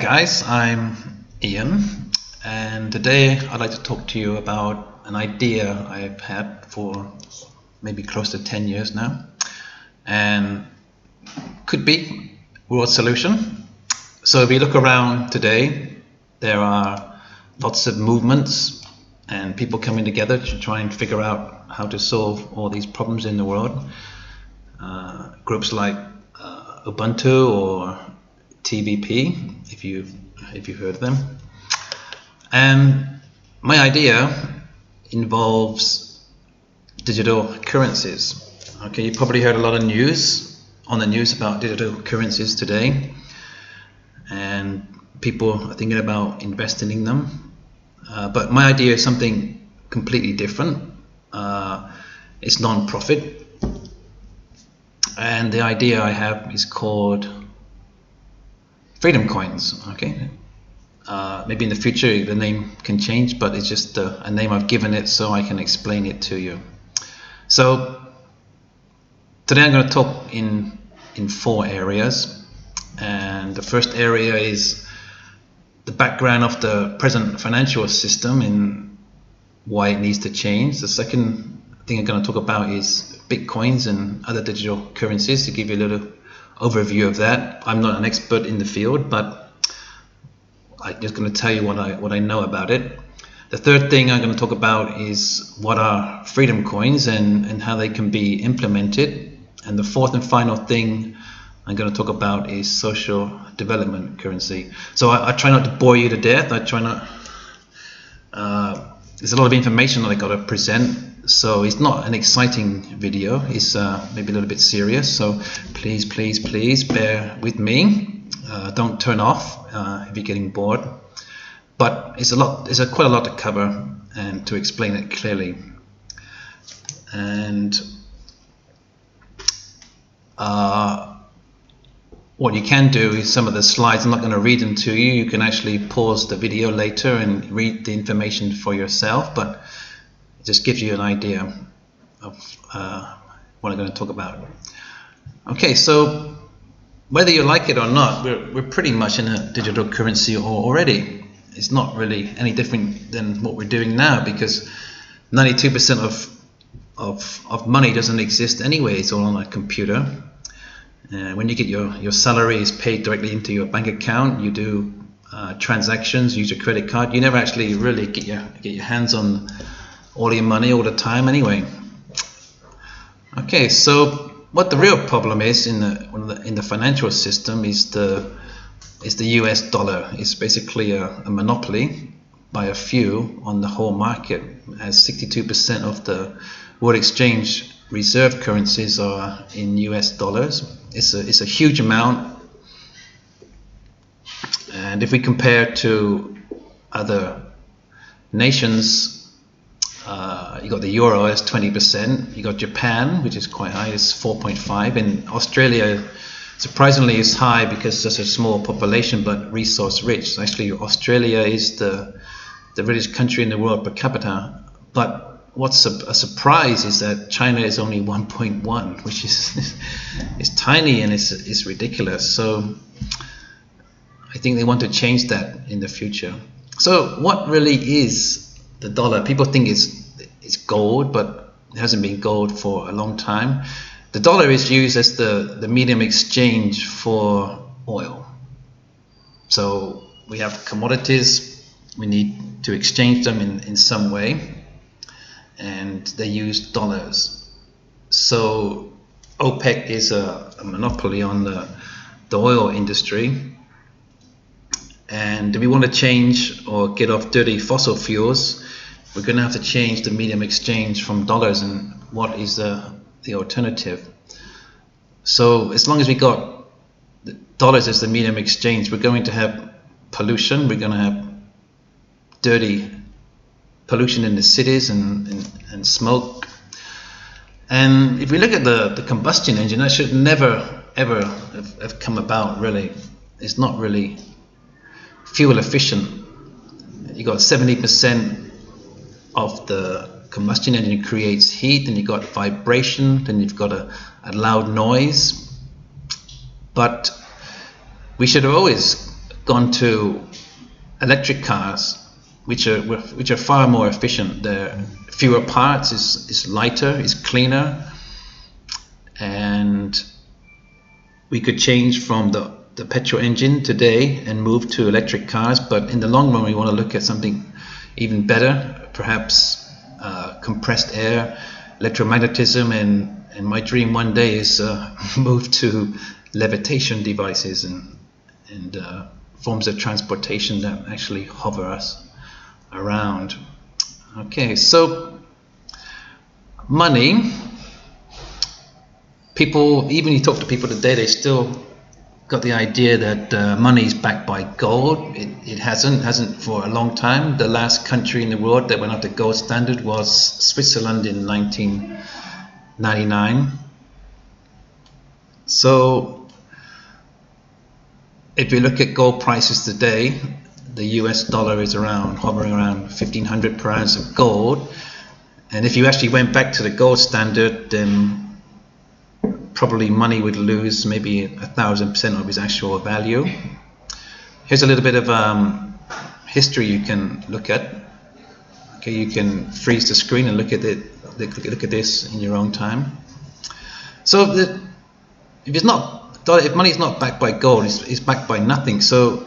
guys, I'm Ian, and today I'd like to talk to you about an idea I've had for maybe close to 10 years now, and could be world solution. So if you look around today, there are lots of movements and people coming together to try and figure out how to solve all these problems in the world. Groups like Ubuntu or TVP, if you've heard of them. And my idea involves digital currencies. Okay, you probably heard a lot of news about digital currencies today, and people are thinking about investing in them. But my idea is something completely different. It's non-profit, and the idea I have is called Freedom coins. Okay, maybe in the future the name can change, but it's just a name I've given it so I can explain it to you. So today I'm going to talk in 4 areas, and the first area is the background of the present financial system and why it needs to change. The second thing I'm going to talk about is Bitcoins and other digital currencies, to give you a little overview of that. I'm not an expert in the field, but I'm just going to tell you what I know about it. The third thing I'm going to talk about is what are Freedom coins and how they can be implemented. And the fourth and final thing I'm going to talk about is social development currency. So I try not to bore you to death. I try not. There's a lot of information that I got to present. So it's not an exciting video, it's maybe a little bit serious, so please bear with me. Don't turn off if you're getting bored, but it's quite a lot to cover and to explain it clearly. And what you can do is some of the slides, I'm not going to read them to you, you can actually pause the video later and read the information for yourself, but it just gives you an idea of what I'm going to talk about. Okay, so whether you like it or not, we're pretty much in a digital currency already. It's not really any different than what we're doing now, because 92% of money doesn't exist anyway. It's all on a computer. When you get your salary is paid directly into your bank account, you do transactions, use your credit card. You never actually really get your hands on all your money all the time anyway. Okay, so what the real problem is in the financial system is the US dollar. It's basically a monopoly by a few on the whole market, as 62% of the world exchange reserve currencies are in US dollars. It's a huge amount, and if we compare to other nations, you got the euro as 20%, you got Japan, which is quite high, it's 4.5%, and Australia surprisingly is high because it's such a small population but resource rich. So actually Australia is the richest country in the world per capita, but what's a surprise is that China is only 1.1, which is tiny, and it's ridiculous. So I think they want to change that in the future. So what really is the dollar? People think it's gold, but it hasn't been gold for a long time. The dollar is used as the medium exchange for oil. So we have commodities, we need to exchange them in some way, and they use dollars. So OPEC is a monopoly on the oil industry, and if we want to change or get off dirty fossil fuels, we're going to have to change the medium exchange from dollars. And what is the alternative? So as long as we got the dollars as the medium exchange, we're going to have pollution, we're going to have dirty pollution in the cities and smoke. And if we look at the combustion engine, that should never ever have come about. Really, it's not really fuel efficient. You got 70% of the combustion engine creates heat, and you've got vibration, then you've got a loud noise. But we should have always gone to electric cars, which are far more efficient. They're fewer parts, is lighter, is cleaner, and we could change from the petrol engine today and move to electric cars. But in the long run, we want to look at something even better, perhaps compressed air, electromagnetism, and my dream one day is move to levitation devices and forms of transportation that actually hover us around. Okay, so money, people, even you talk to people today, they still got the idea that money is backed by gold. It hasn't for a long time. The last country in the world that went up to gold standard was Switzerland in 1999. So if you look at gold prices today, the US dollar is hovering around 1,500 per ounce of gold. And if you actually went back to the gold standard, then probably money would lose maybe 1,000% of its actual value. Here's a little bit of history you can look at. Okay, you can freeze the screen and look at it. Look at this in your own time. So if money is not backed by gold, it's backed by nothing. So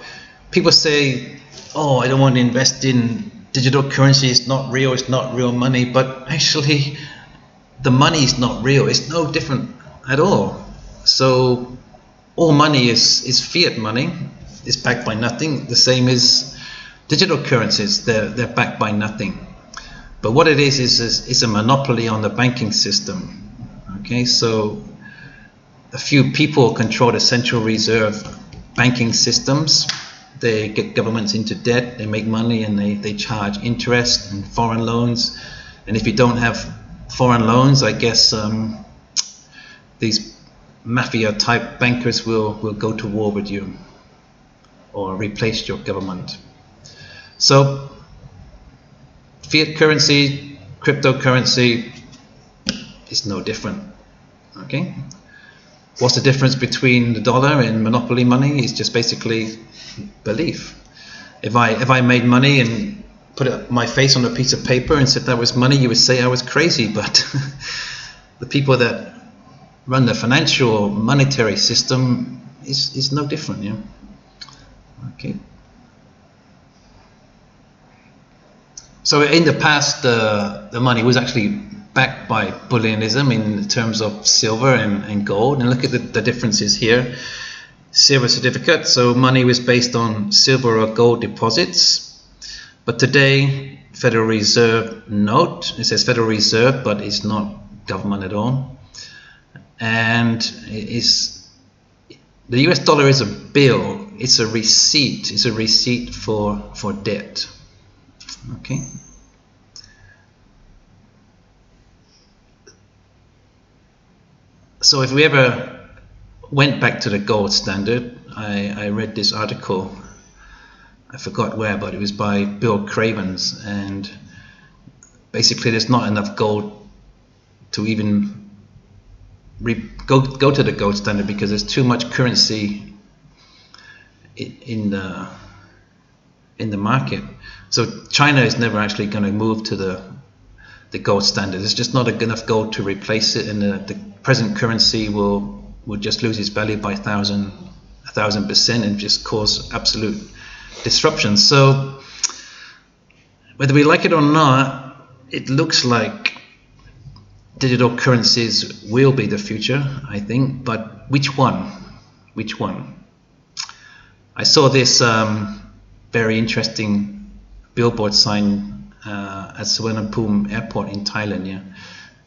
people say, "Oh, I don't want to invest in digital currency. It's not real. It's not real money." But actually, the money is not real. It's no different at all. So all money is fiat money. It's backed by nothing. The same as digital currencies. They're backed by nothing. But what it is a monopoly on the banking system. Okay, so a few people control the central reserve banking systems. They get governments into debt, they make money, and they charge interest and foreign loans. And if you don't have foreign loans, I guess these mafia type bankers will go to war with you or replace your government. So fiat currency, cryptocurrency is no different. Okay, what's the difference between the dollar and monopoly money? It's just basically belief. If I made money and put my face on a piece of paper and said that was money, you would say I was crazy. But the people that run the financial monetary system is no different. Yeah. Okay. So in the past, the money was actually backed by bullionism in terms of silver and gold. And look at the differences here. Silver certificate, so money was based on silver or gold deposits. But today, Federal Reserve note, it says Federal Reserve, but it's not government at all. And the US dollar is a bill, it's a receipt for debt. Okay. So if we ever went back to the gold standard, I read this article, I forgot where, but it was by Bill Cravens, and basically there's not enough gold to even go to the gold standard because there's too much currency in the market. So China is never actually going to move to the gold standard. There's just not enough gold to replace it, and the present currency will just lose its value by 1,000% and just cause absolute disruption. So whether we like it or not, it looks like digital currencies will be the future, I think, but which one? Which one? I saw this very interesting billboard sign at Suvarnabhumi Airport in Thailand. Yeah,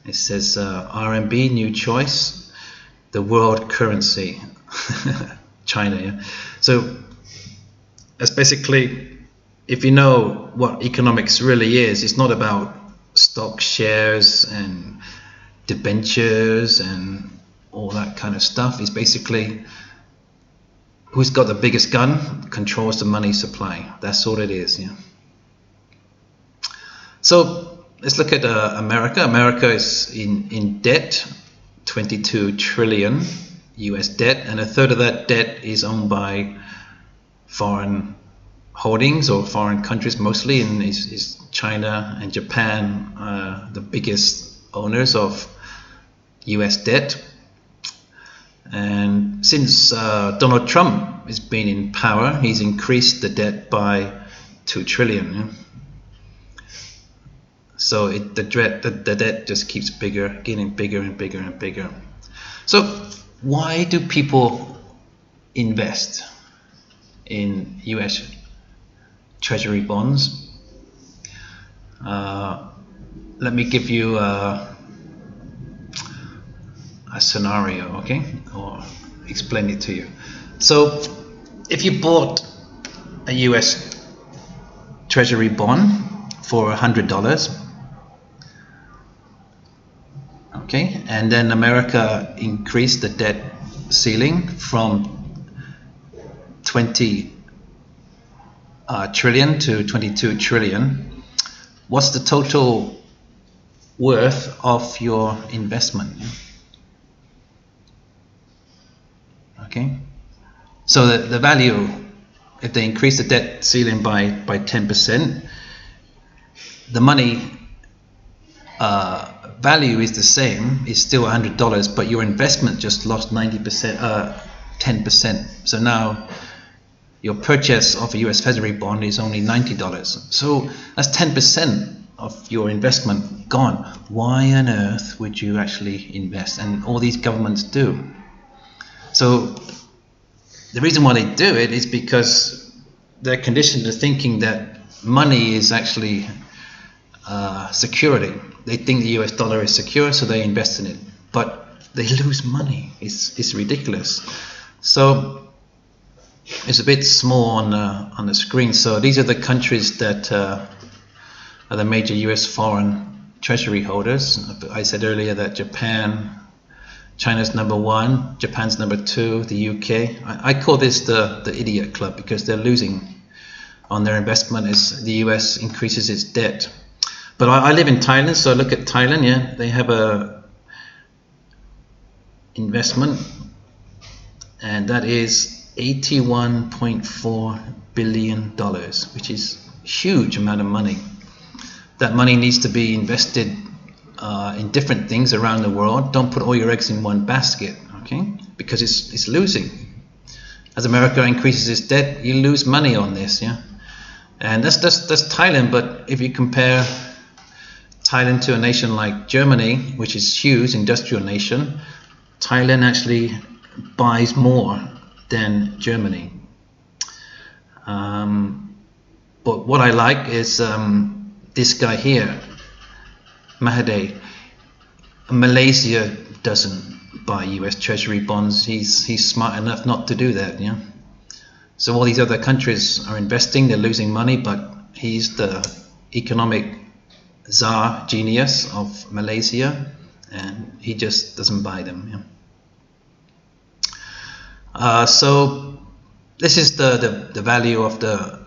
it says RMB, new choice, the world currency, China. Yeah, so that's basically, if you know what economics really is, it's not about stock shares and debentures and all that kind of stuff. It's basically who's got the biggest gun controls the money supply. That's all it is. Yeah. So let's look at America. America is in debt, 22 trillion US debt, and a third of that debt is owned by foreign holdings or foreign countries mostly, and is China and Japan the biggest owners of US debt. And since Donald Trump has been in power, he's increased the debt by 2 trillion. Yeah? So the debt just keeps getting bigger and bigger and bigger. So why do people invest in US Treasury bonds? Let me give you a scenario, okay, or explain it to you. So if you bought a US Treasury bond for $100, okay, and then America increased the debt ceiling from 20 trillion to 22 trillion, what's the total worth of your investment? Okay, so the value, if they increase the debt ceiling by 10%, the money value is the same, it's still $100, but your investment just lost 10%. So now your purchase of a US Treasury bond is only $90. So that's 10% of your investment gone. Why on earth would you actually invest? And all these governments do. So the reason why they do it is because they're conditioned to thinking that money is actually security. They think the US dollar is secure, so they invest in it. But they lose money. It's ridiculous. So it's a bit small on the screen. So these are the countries that are the major US foreign treasury holders. I said earlier that Japan, China's #1, Japan's #2, the UK. I call this the idiot club because they're losing on their investment as the US increases its debt. But I live in Thailand, so look at Thailand. Yeah, they have a investment, and that is $81.4 billion, which is a huge amount of money. That money needs to be invested in different things around the world. Don't put all your eggs in one basket, okay? Because it's losing. As America increases its debt, you lose money on this, yeah. And that's Thailand. But if you compare Thailand to a nation like Germany, which is huge industrial nation, Thailand actually buys more than Germany. But what I like is this guy here, Mahathir. Malaysia doesn't buy US Treasury bonds. He's smart enough not to do that. Yeah. So all these other countries are investing. They're losing money, but he's the economic czar genius of Malaysia, and he just doesn't buy them. Yeah. So this is the value of the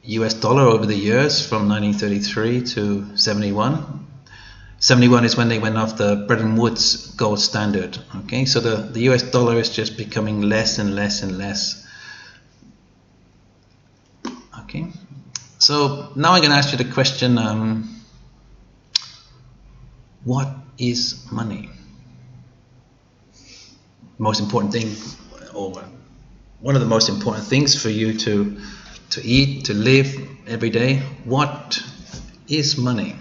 US dollar over the years from 1933 to 71. 71 is when they went off the Bretton Woods gold standard. Okay, so the US dollar is just becoming less and less and less. Okay, so now I'm going to ask you the question, what is money? Most important thing, or one of the most important things for you to eat, to live every day. What is money?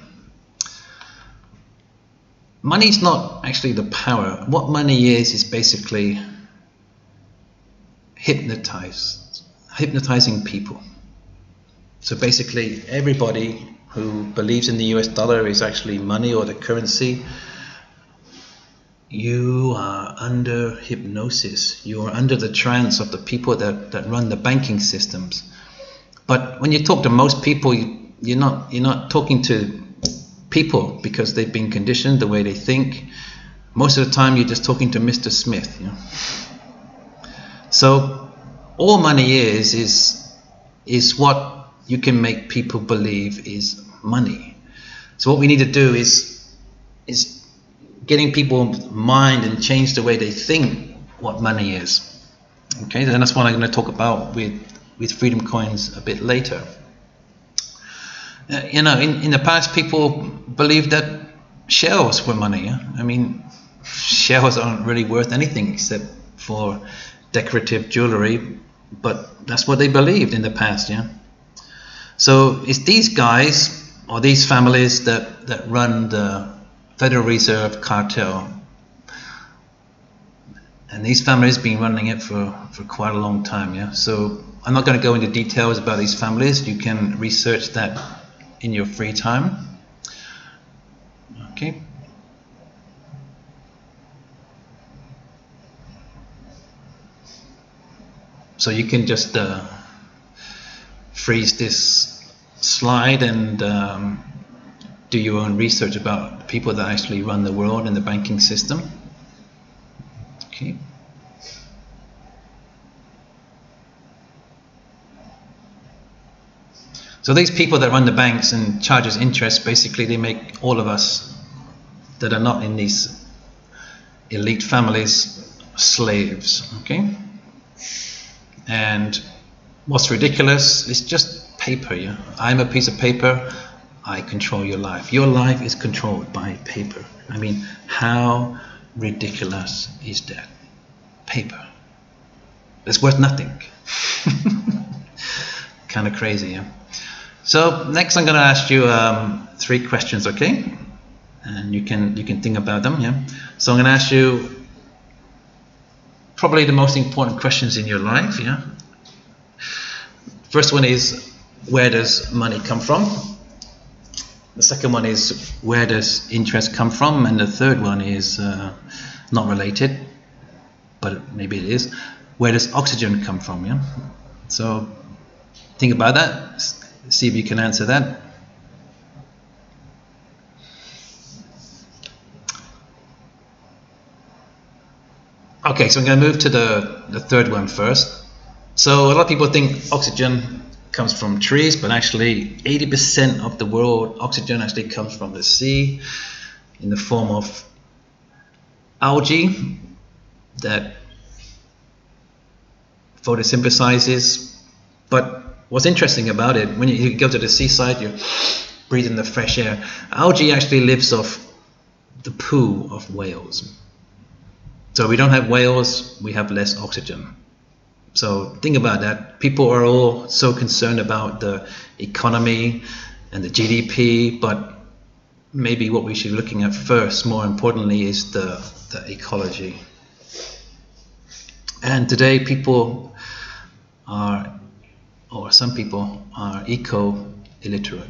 Money is not actually the power. What money is basically hypnotizing people. So basically everybody who believes in the US dollar is actually money or the currency. You are under hypnosis. You are under the trance of the people that run the banking systems. But when you talk to most people, you're not talking to people because they've been conditioned the way they think. Most of the time you're just talking to Mr. Smith. You know? So all money is what you can make people believe is money. So what we need to do is getting people's mind and change the way they think what money is. Okay, then that's what I'm going to talk about with with Freedom coins a bit later. You know, in the past, people believed that shells were money. Yeah? I mean, shells aren't really worth anything except for decorative jewelry, but that's what they believed in the past. Yeah. So it's these guys or these families that run the Federal Reserve cartel, and these families have been running it for quite a long time. Yeah. So I'm not going to go into details about these families. You can research that in your free time. Okay. So you can just freeze this slide and do your own research about the people that actually run the world and the banking system. Okay. So these people that run the banks and charge us interest, basically they make all of us that are not in these elite families slaves. Okay. And what's ridiculous is just paper. Yeah? I'm a piece of paper. I control your life. Your life is controlled by paper. I mean, how ridiculous is that? Paper. It's worth nothing. Kind of crazy. Yeah? So next, I'm going to ask you 3 questions, okay? And you can think about them. Yeah. So I'm going to ask you probably the most important questions in your life. Yeah. First one is, where does money come from? The second one is, where does interest come from? And the third one is not related, but maybe it is. Where does oxygen come from? Yeah. So think about that. See if you can answer that. Okay, so I'm going to move to the third one first. So a lot of people think oxygen comes from trees, but actually 80% of the world oxygen actually comes from the sea in the form of algae that photosynthesizes. But what's interesting about it, when you go to the seaside, you breathe in the fresh air. Algae actually lives off the poo of whales. So we don't have whales, we have less oxygen. So think about that. People are all so concerned about the economy and the GDP, but maybe what we should be looking at first, more importantly, is the ecology. And today people are, or some people are eco-illiterate.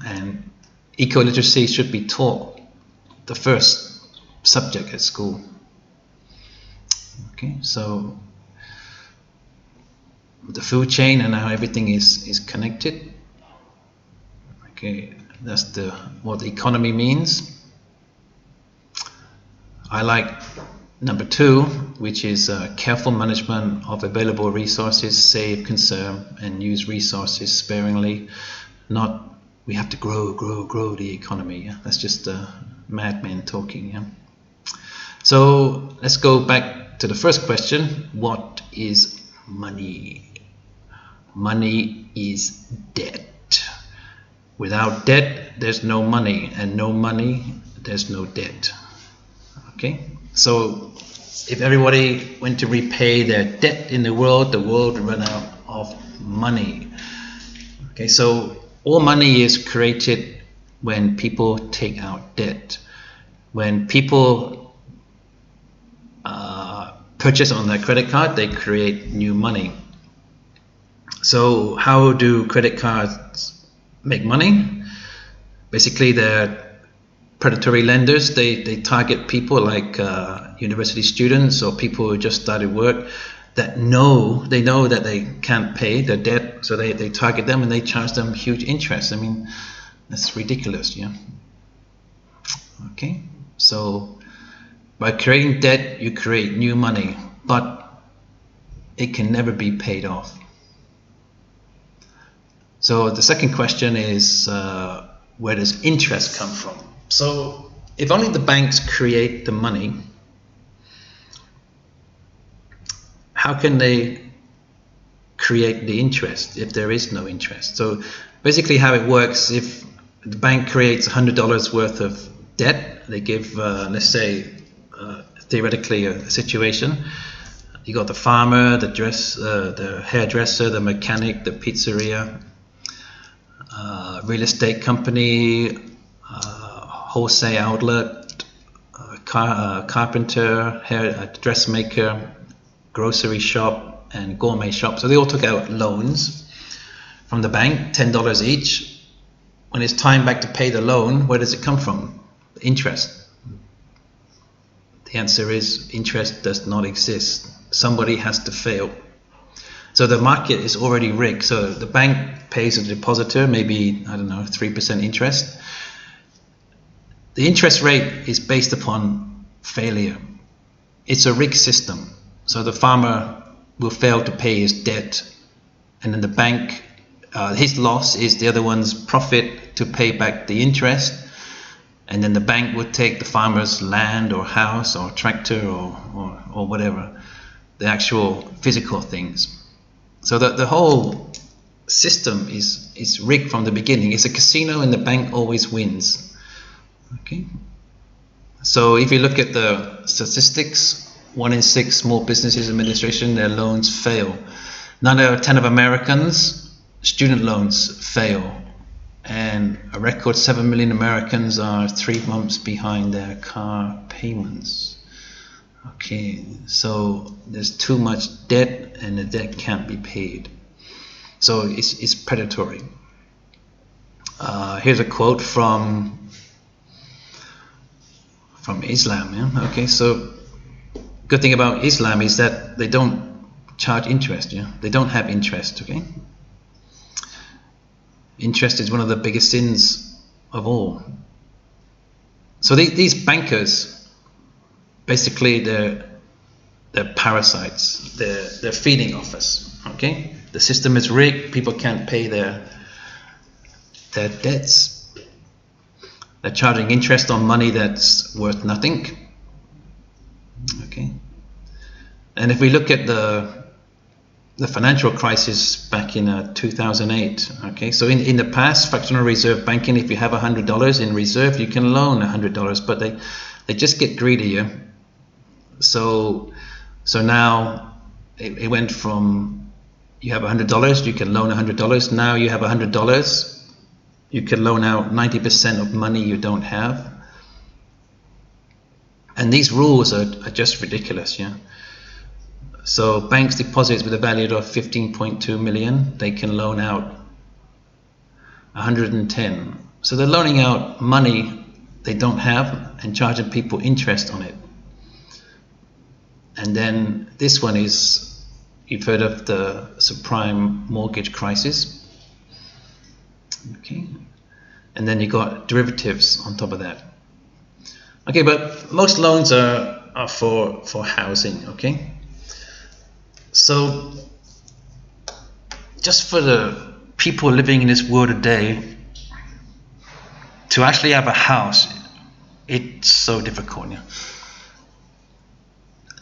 And eco-literacy should be taught the first subject at school. Okay, so the food chain and how everything is connected. Okay, that's what the economy means. I like number 2, which is careful management of available resources, save, conserve, and use resources sparingly. Not we have to grow the economy. Yeah? That's just madmen talking. Yeah. So let's go back to the first question. What is money? Money is debt. Without debt, there's no money, and no money, there's no debt. Okay, so if everybody went to repay their debt in the world would run out of money. Okay, so all money is created when people take out debt. When people purchase on their credit card, they create new money. So how do credit cards make money? Basically, they're predatory lenders. They target people like university students or people who just started work that know that they can't pay their debt, so they target them and they charge them huge interest. I mean, that's ridiculous. Yeah. Okay, so by creating debt, you create new money, but it can never be paid off. So the second question is, where does interest come from? So if only the banks create the money, how can they create the interest if there is no interest. So basically how it works, if the bank creates $100 worth of debt, they give, let's say, theoretically a situation. You got the farmer, the hairdresser, the mechanic, the pizzeria, real estate company, wholesale outlet, carpenter, dressmaker, grocery shop, and gourmet shop. So they all took out loans from the bank, $10 each. When it's time back to pay the loan, where does it come from? Interest. The answer is interest does not exist. Somebody has to fail. So the market is already rigged. So the bank pays a depositor maybe, I don't know, 3% interest. The interest rate is based upon failure. It's a rigged system. So the farmer will fail to pay his debt, and then the bank, his loss is the other one's profit to pay back the interest, and then the bank would take the farmer's land or house or tractor or whatever, the actual physical things. So the whole system is rigged from the beginning. It's a casino and the bank always wins. Okay. So if you look at the statistics, 1 in 6 small businesses administration, their loans fail. 9 out of 10 of Americans, student loans fail. And a record 7 million Americans are 3 months behind their car payments. Okay, so there's too much debt and the debt can't be paid. So it's predatory. Here's a quote from Islam. Yeah? Okay, so good thing about Islam is that they don't charge interest. Yeah, they don't have interest. Okay, interest is one of the biggest sins of all. So these bankers, basically they're parasites. They're feeding off us. Okay, the system is rigged. People can't pay their debts. They're charging interest on money that's worth nothing. Okay, and if we look at the financial crisis back in 2008, okay, so in the past, fractional reserve banking, if you have $100 in reserve, you can loan $100, but they just get greedier. So now it went from you have $100, you can loan $100. Now you have $100, you can loan out 90% of money you don't have. And these rules are just ridiculous, yeah. So banks deposits with a value of 15.2 million, they can loan out 110. So they're loaning out money they don't have and charging people interest on it. And then this one is, you've heard of the subprime mortgage crisis. Okay, and then you got derivatives on top of that. Okay, but most loans are for housing. Okay, so just for the people living in this world today to actually have a house, it's so difficult. Yeah?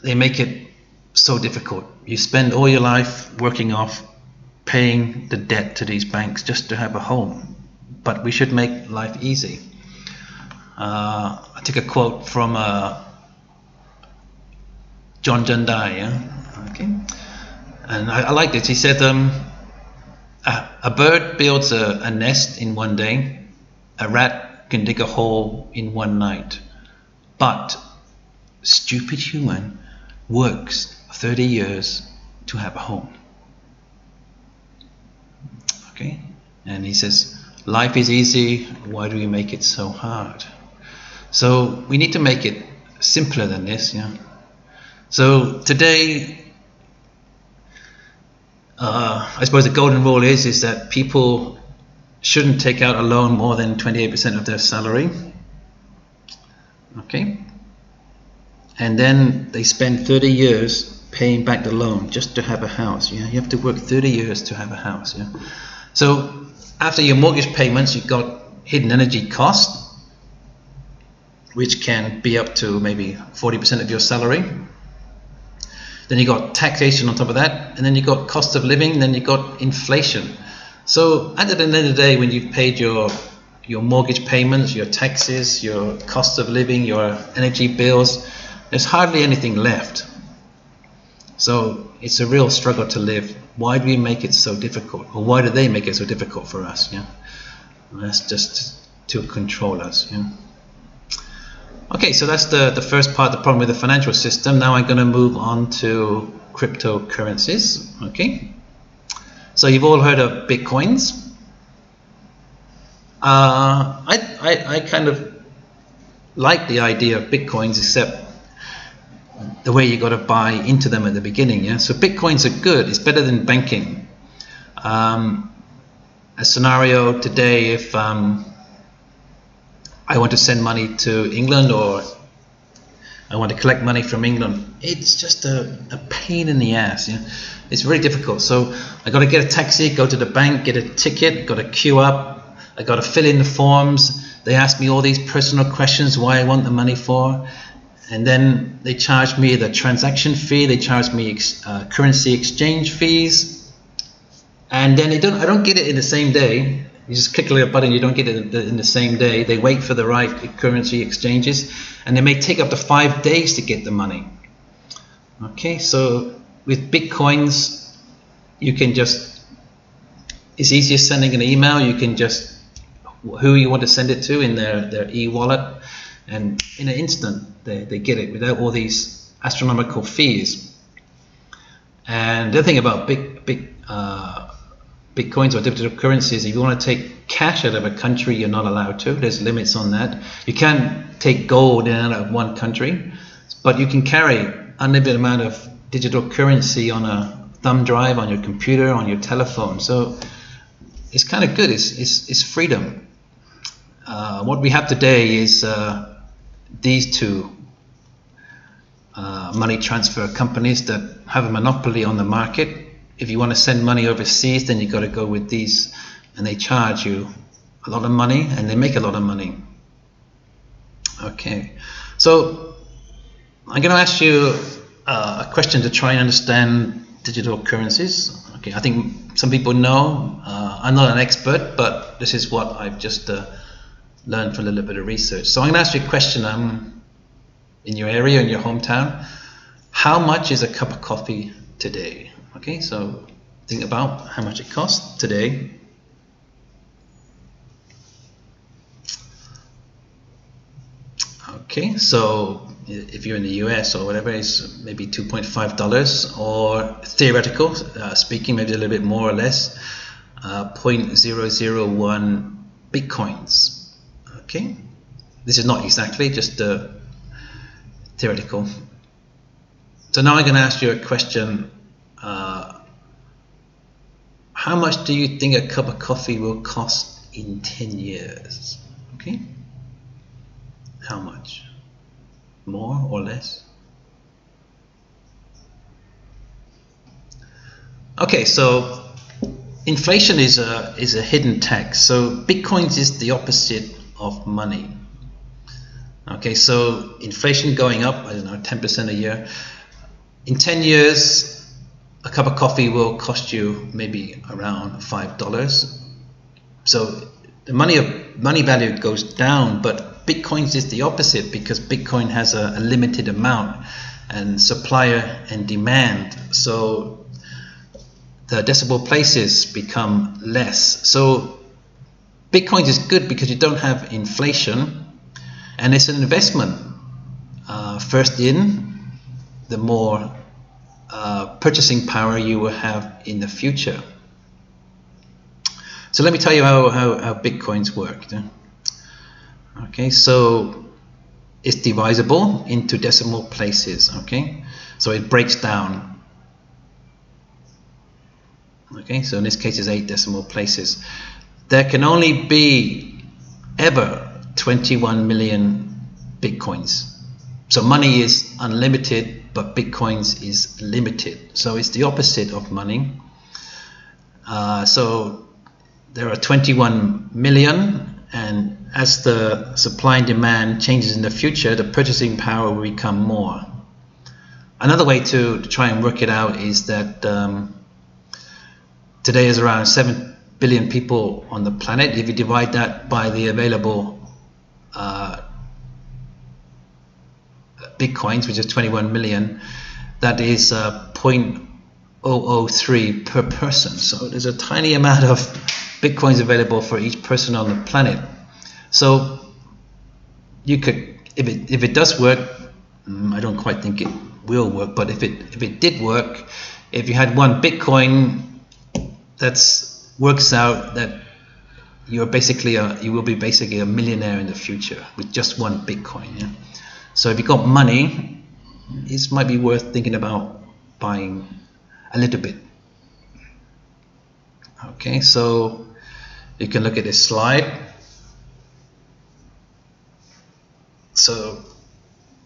They make it so difficult. You spend all your life working off paying the debt to these banks just to have a home, but we should make life easy. I took a quote from John Jandai, yeah? Okay, and I like this. He said, a bird builds a nest in one day, a rat can dig a hole in one night, but stupid human works 30 years to have a home. Okay, and he says, life is easy, why do we make it so hard? So we need to make it simpler than this, yeah. So today, I suppose the golden rule is that people shouldn't take out a loan more than 28% of their salary. Okay, and then they spend 30 years paying back the loan just to have a house. Yeah, you have to work 30 years to have a house. Yeah. So after your mortgage payments, you've got hidden energy cost, which can be up to maybe 40% of your salary. then you got taxation on top of that, and then you got cost of living, then you got inflation. So at the end of the day, when you've paid your mortgage payments, your taxes, your cost of living, your energy bills, there's hardly anything left. So it's a real struggle to live. Why do we make it so difficult? Or why do they make it so difficult for us? Yeah, that's just to control us. Yeah. Okay, so that's the first part, the problem with the financial system. Now I'm going to move on to cryptocurrencies. Okay, so you've all heard of bitcoins. I kind of like the idea of bitcoins, except the way you got to buy into them at the beginning. Yeah, so bitcoins are good. It's better than banking. A scenario today, if I want to send money to England, or I want to collect money from England, it's just a pain in the ass. Yeah, it's very difficult. So I got to get a taxi, go to the bank, get a ticket, got to queue up. I got to fill in the forms. They ask me all these personal questions, why I want the money for, and then they charge me the transaction fee. They charge me currency exchange fees, and then I don't get it in the same day. You just click a button, you don't get it in the same day. They wait for the right currency exchanges, and they may take up to 5 days to get the money. Okay, so with bitcoins, you can just, it's easier sending an email. You can just, who you want to send it to in their e-wallet, and in an instant they get it without all these astronomical fees. And the other thing about bitcoins or digital currencies, if you want to take cash out of a country, you're not allowed to. There's limits on that. You can take gold in and out of one country, but you can carry unlimited amount of digital currency on a thumb drive, on your computer, on your telephone. So it's kind of good. It's freedom. What we have today is these two money transfer companies that have a monopoly on the market. If you want to send money overseas, then you got to go with these, and they charge you a lot of money, and they make a lot of money. Okay, so I'm going to ask you a question to try and understand digital currencies. Okay, I think some people know. I'm not an expert, but this is what I've just learned from a little bit of research. So I'm going to ask you a question. In your area, in your hometown, how much is a cup of coffee today? Okay, so think about how much it costs today. Okay, so if you're in the US or whatever, it's maybe $2.5, or theoretical speaking, maybe a little bit more or less, 0.001 bitcoins. Okay, this is not exactly, just theoretical. So now I'm going to ask you a question. How much do you think a cup of coffee will cost in 10 years? Okay, how much? More or less? Okay, so inflation is a hidden tax. So bitcoins is the opposite of money. Okay, so inflation going up, I don't know, 10% a year. In 10 years, a cup of coffee will cost you maybe around $5. So the money value goes down, but bitcoins is the opposite, because Bitcoin has a limited amount, and supplier and demand. So the decimal places become less. So Bitcoin is good because you don't have inflation, and it's an investment. First in, the more purchasing power you will have in the future. So let me tell you how Bitcoins work. Okay, so it's divisible into decimal places. Okay, so it breaks down. Okay, so in this case it's 8 decimal places. There can only be ever 21 million Bitcoins. So money is unlimited, but Bitcoins is limited. So it's the opposite of money. So there are 21 million, and as the supply and demand changes in the future, the purchasing power will become more. Another way to try and work it out is that today is around 7 billion people on the planet. If you divide that by the available bitcoins, which is 21 million, that is 0.003 per person. So there's a tiny amount of bitcoins available for each person on the planet. So you could, if it does work, I don't quite think it will work, but if it did work, if you had one bitcoin, that's works out that you will be basically a millionaire in the future with just one bitcoin. Yeah? So if you got money, it might be worth thinking about buying a little bit. Okay, so you can look at this slide. So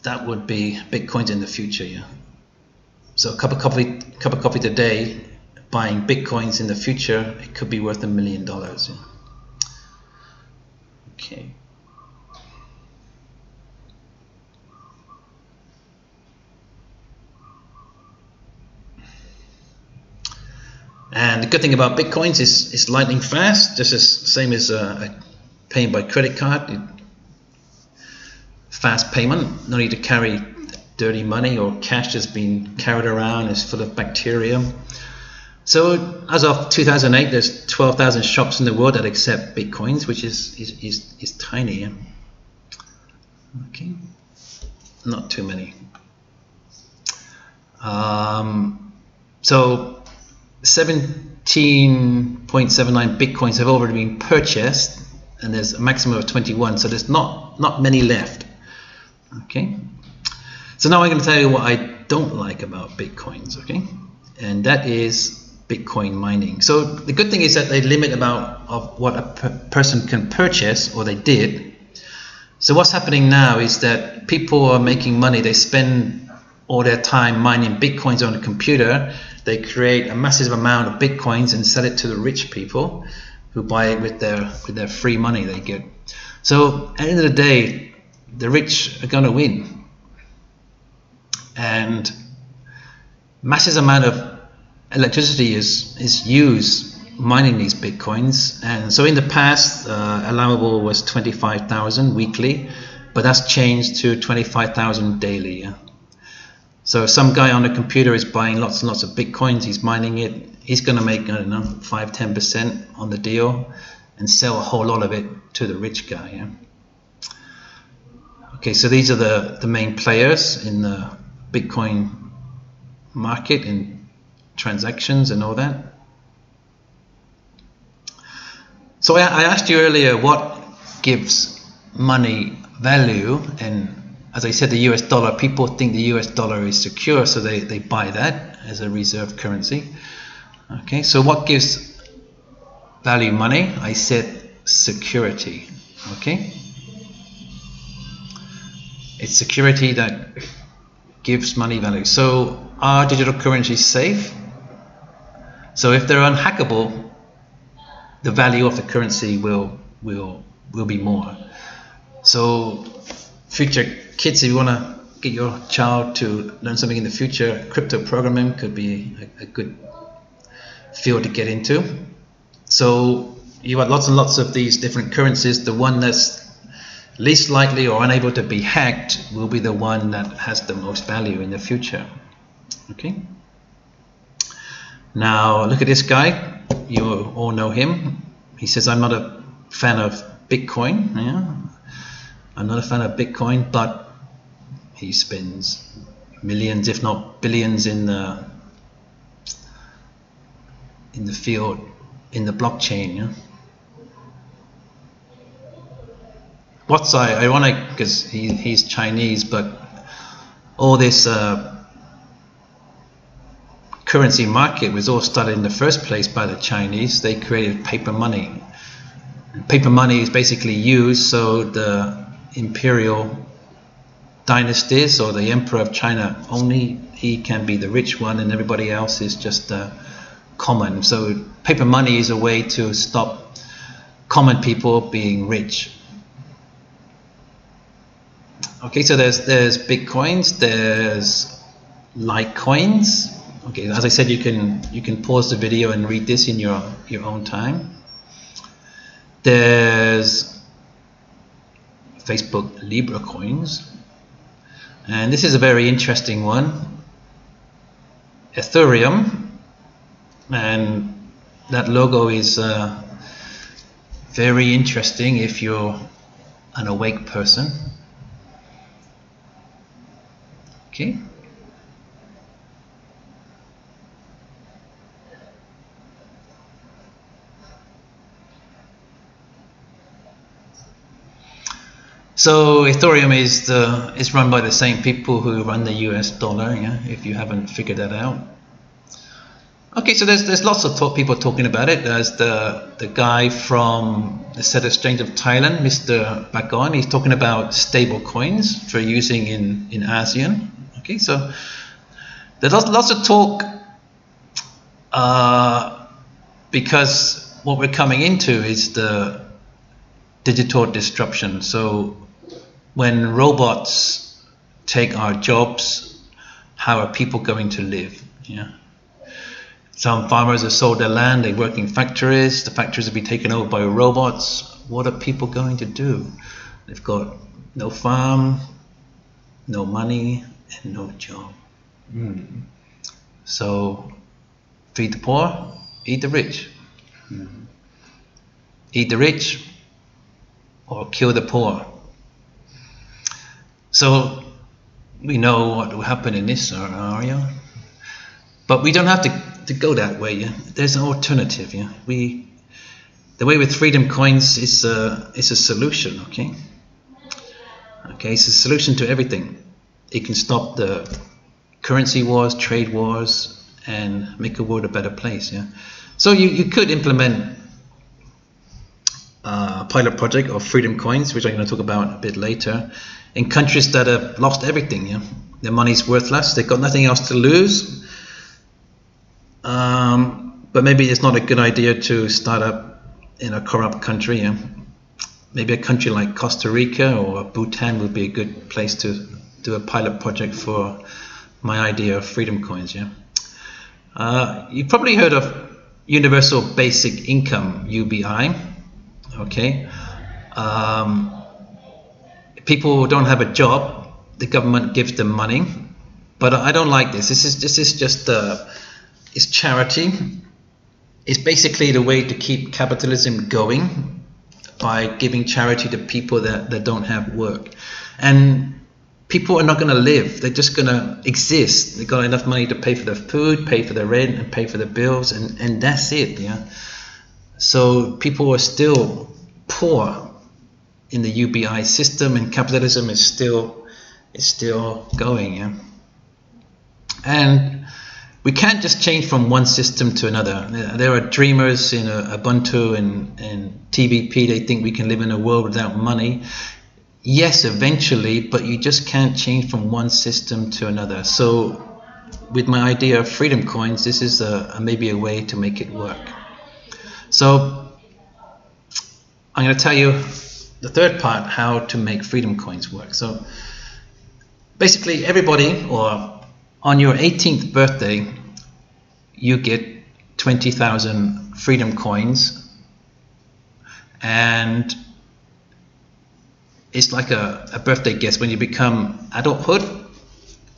that would be bitcoins in the future. Yeah. So a cup of coffee today, buying bitcoins in the future, it could be worth $1 million. Yeah. Okay. And the good thing about bitcoins is it's lightning fast, just as same as paying by credit card. Fast payment, no need to carry dirty money or cash that's been carried around, is full of bacteria. So as of 2008, there's 12,000 shops in the world that accept bitcoins, which is tiny. Yeah? Okay, not too many. So 17.79 bitcoins have already been purchased, and there's a maximum of 21, so there's not many left. Okay, so now I'm going to tell you what I don't like about bitcoins. Okay, and that is Bitcoin mining. So the good thing is that they limit amount of what a person can purchase, or they did. So what's happening now is that people are making money. They spend all their time mining bitcoins on a computer. They create a massive amount of bitcoins and sell it to the rich people who buy it with their free money they get. So at the end of the day, the rich are going to win, and massive amount of electricity is used mining these bitcoins. And so in the past, allowable was 25,000 weekly, but that's changed to 25,000 daily. Yeah? So some guy on a computer is buying lots and lots of bitcoins, he's mining it, he's going to make, I don't know, 5-10% on the deal and sell a whole lot of it to the rich guy. Yeah? Okay, so these are the main players in the Bitcoin market and transactions and all that. So I asked you earlier what gives money value, and as I said, the US dollar, people think the US dollar is secure, so they buy that as a reserve currency. Okay, so what gives value money? I said security. Okay, it's security that gives money value. So are digital currencies safe? So if they're unhackable, the value of the currency will be more. So future kids, if you want to get your child to learn something in the future, crypto programming could be a good field to get into. So you have lots and lots of these different currencies. The one that's least likely or unable to be hacked will be the one that has the most value in the future. Okay. Now look at this guy. You all know him. He says, I'm not a fan of Bitcoin. Yeah? I'm not a fan of Bitcoin, but he spends millions, if not billions, in the field, in the blockchain. Yeah? What's ironic, because he's Chinese, but all this currency market was all started in the first place by the Chinese. They created paper money. And paper money is basically used so the imperial dynasties or the emperor of China, only he can be the rich one and everybody else is just common. So paper money is a way to stop common people being rich. Okay, so there's bitcoins, there's Litecoins. Okay, as I said, you can pause the video and read this in your own time. There's Facebook Libra coins, and this is a very interesting one. Ethereum, and that logo is very interesting if you're an awake person. Okay. So Ethereum is run by the same people who run the US dollar, yeah, if you haven't figured that out. Okay, so there's lots of people talking about it. There's the guy from the Stock Exchange of Thailand, Mr. Bagon. He's talking about stable coins for using in ASEAN. Okay, so there's lots of talk because what we're coming into is the digital disruption. So when robots take our jobs, how are people going to live? Yeah. Some farmers have sold their land, they work in factories, the factories have been taken over by robots. What are people going to do? They've got no farm, no money, and no job. So feed the poor, eat the rich. Eat the rich or kill the poor. So we know what will happen in this scenario, but we don't have to go that way. Yeah? There's an alternative. Yeah? The way with Freedom coins is a solution. Okay, it's a solution to everything. It can stop the currency wars, trade wars, and make the world a better place. Yeah, so you could implement a pilot project of Freedom coins, which I'm going to talk about a bit later, in countries that have lost everything. Yeah? Their money's worthless, they've got nothing else to lose, but maybe it's not a good idea to start up in a corrupt country. Yeah? Maybe a country like Costa Rica or Bhutan would be a good place to do a pilot project for my idea of Freedom coins. Yeah, you've probably heard of Universal Basic Income, UBI. Okay, people who don't have a job, the government gives them money, but I don't like this. This is just it's charity. It's basically the way to keep capitalism going by giving charity to people that don't have work, and people are not going to live. They're just going to exist. They've got enough money to pay for their food, pay for their rent, and pay for their bills, and that's it. Yeah. So people are still poor in the UBI system, and capitalism is still going. Yeah, and we can't just change from one system to another. There are dreamers in Ubuntu and TVP. They think we can live in a world without money. Yes, eventually, but you just can't change from one system to another. So with my idea of Freedom coins, this is maybe a way to make it work. So I'm going to tell you the third part, how to make Freedom coins work. So basically everybody, or on your 18th birthday, you get 20,000 Freedom coins, and it's like a birthday gift. When you become adulthood,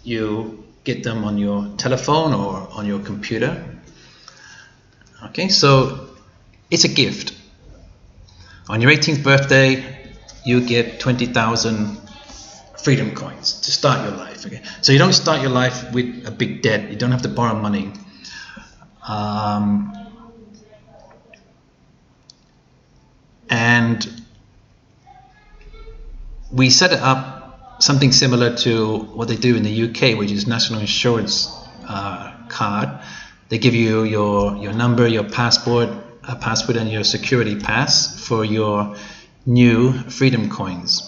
you get them on your telephone or on your computer. Okay, so it's a gift. On your 18th birthday, you get 20,000 Freedom coins to start your life. Okay, so you don't start your life with a big debt. You don't have to borrow money. And we set it up something similar to what they do in the UK, which is National Insurance card. They give you your number, your passport, and your security pass for your new Freedom coins.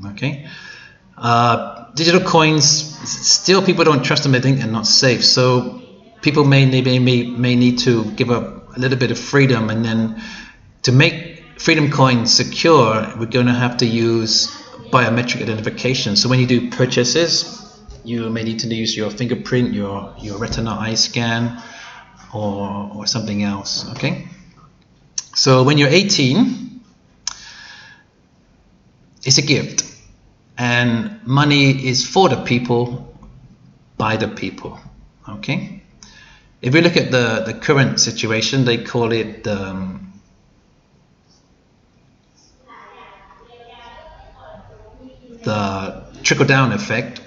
Okay, digital coins, still people don't trust them. They think they're not safe. So people may need to give up a little bit of freedom, and then to make Freedom coins secure, we're going to have to use biometric identification. So when you do purchases, you may need to use your fingerprint, your retina eye scan, or something else. Okay. So when you're 18, it's a gift, and money is for the people, by the people. Okay. If we look at the current situation, they call it the trickle-down effect,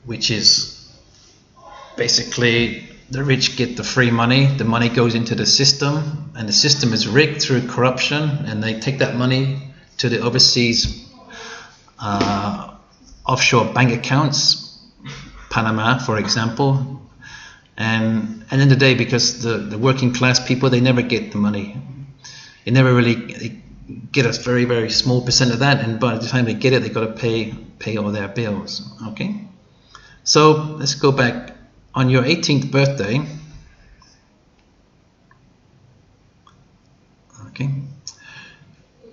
which is basically the rich get the free money, the money goes into the system, and the system is rigged through corruption, and they take that money to the overseas offshore bank accounts, Panama for example, and in the day, because the working class people, they never get the money. They never really get a very, very small percent of that, and by the time they get it, they got to pay all their bills. Okay, so let's go back. On your 18th birthday, okay,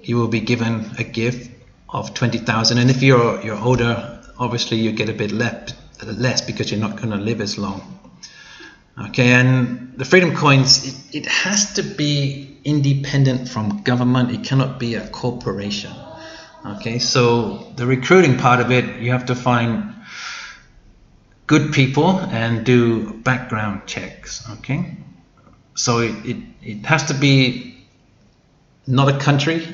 you will be given a gift of 20,000, and if you're older, obviously you get a bit less because you're not going to live as long. Okay, and the Freedom Coins, it has to be independent from government. It cannot be a corporation. Okay, so the recruiting part of it, you have to find good people and do background checks. Okay, so it has to be not a country,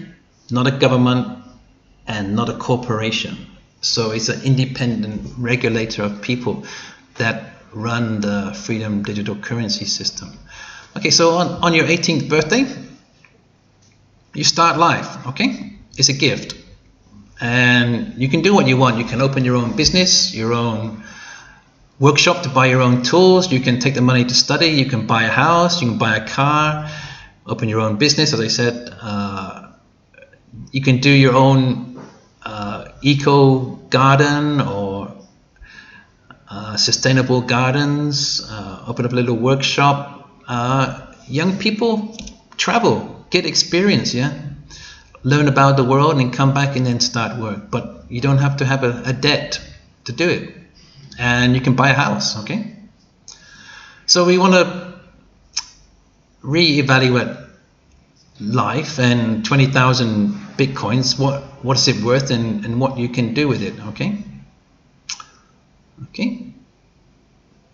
not a government, and not a corporation. So it's an independent regulator of people that run the Freedom digital currency system. Okay, so on your 18th birthday, you start life. Okay, it's a gift, and you can do what you want. You can open your own business, your own workshop to buy your own tools. You can take the money to study. You can buy a house. You can buy a car. Open your own business. As I said, you can do your own eco garden or sustainable gardens. Open up a little workshop. Young people travel, get experience. Yeah, learn about the world and come back and then start work. But you don't have to have a debt to do it. And you can buy a house. Okay, so we want to re-evaluate life, and 20,000 bitcoins, what is it worth, and what you can do with it. Okay,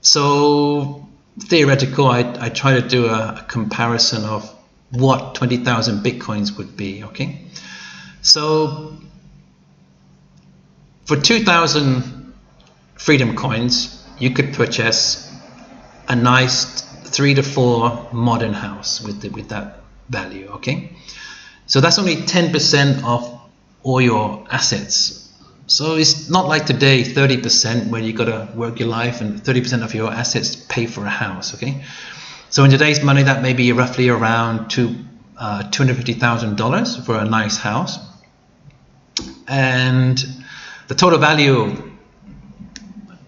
so theoretical, I try to do a comparison of what 20,000 bitcoins would be. Okay, so for 2,000 Freedom coins, you could purchase a nice 3 to 4 modern house with that value. Okay, so that's only 10% of all your assets. So it's not like today 30% where you got to work your life and 30% of your assets pay for a house. Okay, so in today's money, that may be roughly around $250,000 for a nice house, and the total value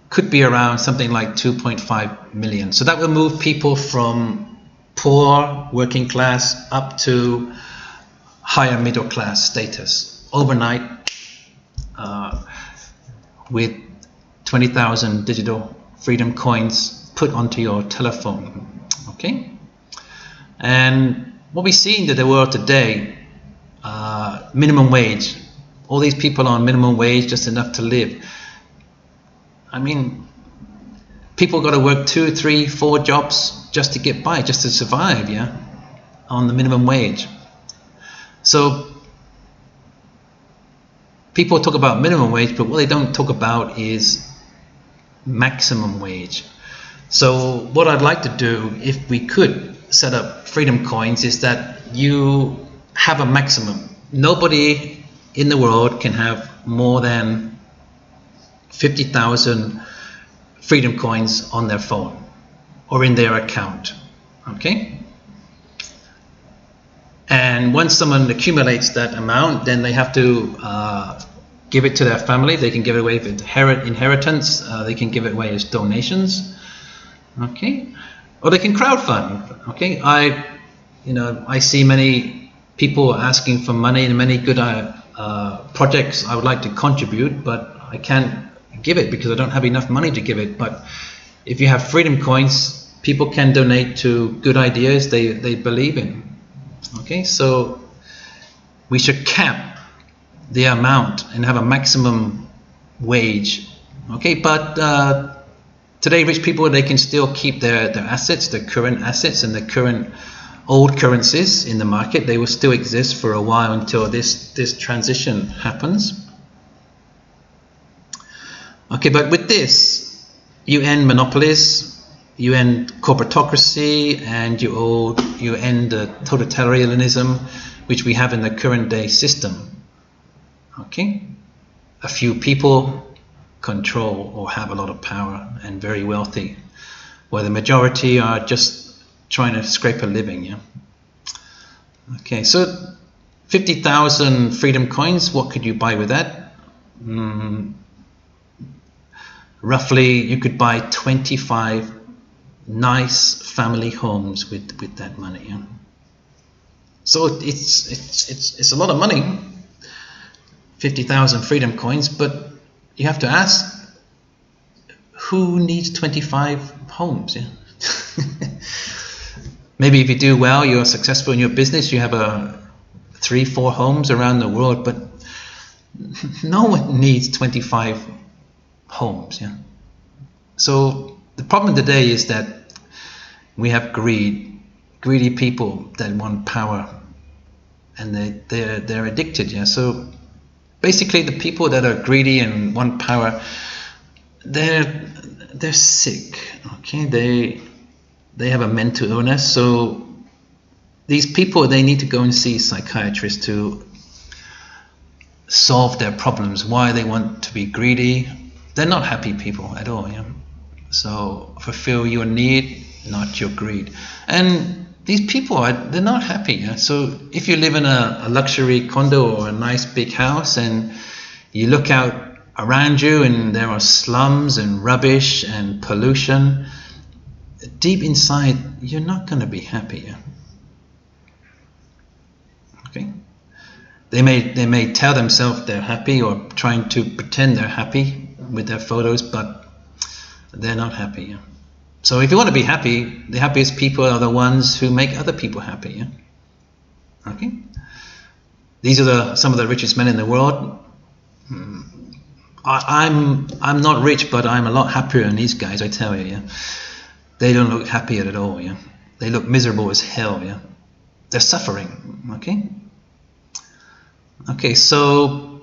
could be around something like 2.5 million. So that will move people from poor working class up to higher middle class status overnight, with 20,000 digital Freedom coins put onto your telephone. Okay, and what we see in the world today, minimum wage, all these people on minimum wage, just enough to live. I mean, people got to work 2, 3, 4 jobs just to get by, just to survive, yeah, on the minimum wage. So people talk about minimum wage, but what they don't talk about is maximum wage. So what I'd like to do, if we could set up Freedom coins, is that you have a maximum. Nobody in the world can have more than 50,000 Freedom coins on their phone or in their account. Okay, and once someone accumulates that amount, then they have to give it to their family. They can give it away with inheritance. They can give it away as donations. Okay, or they can crowdfund. Okay, I see many people asking for money and many good projects I would like to contribute, but I can't give it because I don't have enough money to give it. But if you have Freedom coins, people can donate to good ideas they believe in. Okay, so we should cap the amount and have a maximum wage. Okay, but today rich people, they can still keep their assets, their current assets and the current old currencies in the market. They will still exist for a while until this transition happens. Okay, but with this, you end monopolies, you end corporatocracy, and you end the totalitarianism which we have in the current day system. Okay, a few people control or have a lot of power and very wealthy, while the majority are just trying to scrape a living. Yeah. Okay, so 50,000 Freedom coins. What could you buy with that? Roughly, you could buy 25 nice family homes with that money. Yeah? So it's a lot of money, 50,000 Freedom coins. But you have to ask, who needs 25 homes? Yeah? Maybe if you do well, you're successful in your business, you have 3-4 homes around the world, but no one needs 25 homes. Yeah. So the problem today is that we have greedy people that want power, and they're addicted. Yeah. So basically, the people that are greedy and want power, they're sick. Okay, they have a mental illness. So these people, they need to go and see psychiatrists to solve their problems. Why they want to be greedy? They're not happy people at all. Yeah. So fulfill your need, not your greed. And these people they're not happy. Yeah? So if you live in a luxury condo or a nice big house and you look out around you and there are slums and rubbish and pollution, deep inside you're not going to be happy. Yeah? Okay. They may tell themselves they're happy or trying to pretend they're happy with their photos, but they're not happy. Yeah? So if you want to be happy, the happiest people are the ones who make other people happy. Yeah? Okay. These are some of the richest men in the world. I'm not rich, but I'm a lot happier than these guys, I tell you. Yeah. They don't look happy at all. Yeah. They look miserable as hell. Yeah. They're suffering. Okay. Okay. So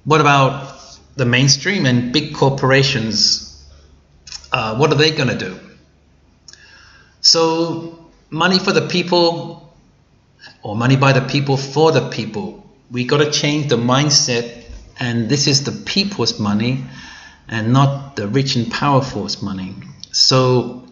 what about the mainstream and big corporations? What are they going to do? So money for the people, or money by the people for the people. We got to change the mindset, and this is the people's money and not the rich and powerful's money. So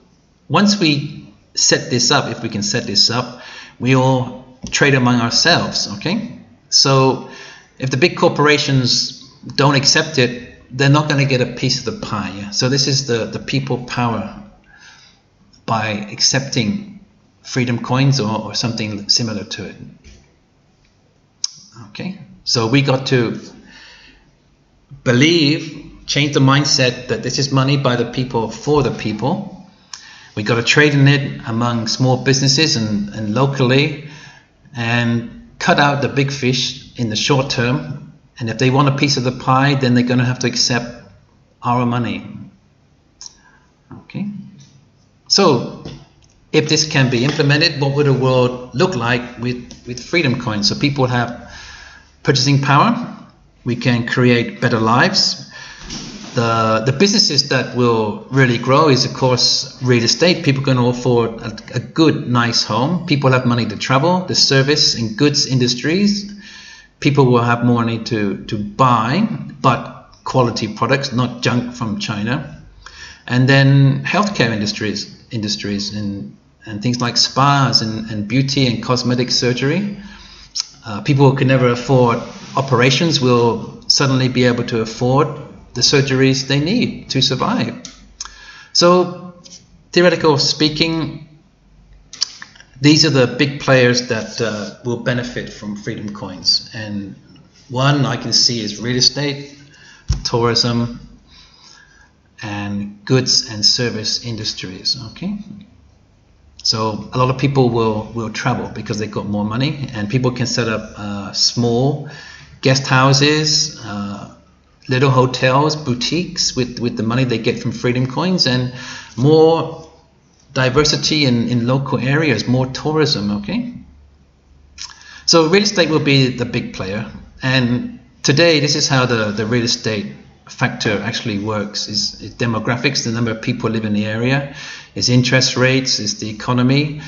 once we set this up, if we can set this up, we all trade among ourselves. Okay. So if the big corporations don't accept it, they're not going to get a piece of the pie. Yeah? So this is the people power by accepting Freedom coins or something similar to it. Okay, so we got to change the mindset that this is money by the people for the people. We got to trade in it among small businesses and locally, and cut out the big fish in the short term. And if they want a piece of the pie, then they're going to have to accept our money. Okay. So if this can be implemented, what would the world look like with Freedom coins? So people have purchasing power. We can create better lives. The businesses that will really grow is, of course, real estate. People can afford a good, nice home. People have money to travel. The service and goods industries, people will have more money to buy, but quality products, not junk from China. And then healthcare industries and things like spas and beauty and cosmetic surgery. People who can never afford operations will suddenly be able to afford the surgeries they need to survive. So, theoretical speaking, these are the big players that will benefit from Freedom coins. And one I can see is real estate, tourism, and goods and service industries. Okay, so a lot of people will travel because they got more money, and people can set up small guest houses, little hotels, boutiques with the money they get from Freedom coins, and more diversity in local areas, more tourism. Okay, so real estate will be the big player, and today this is how the real estate factor actually works. Is demographics, the number of people live in the area, is interest rates, is the economy,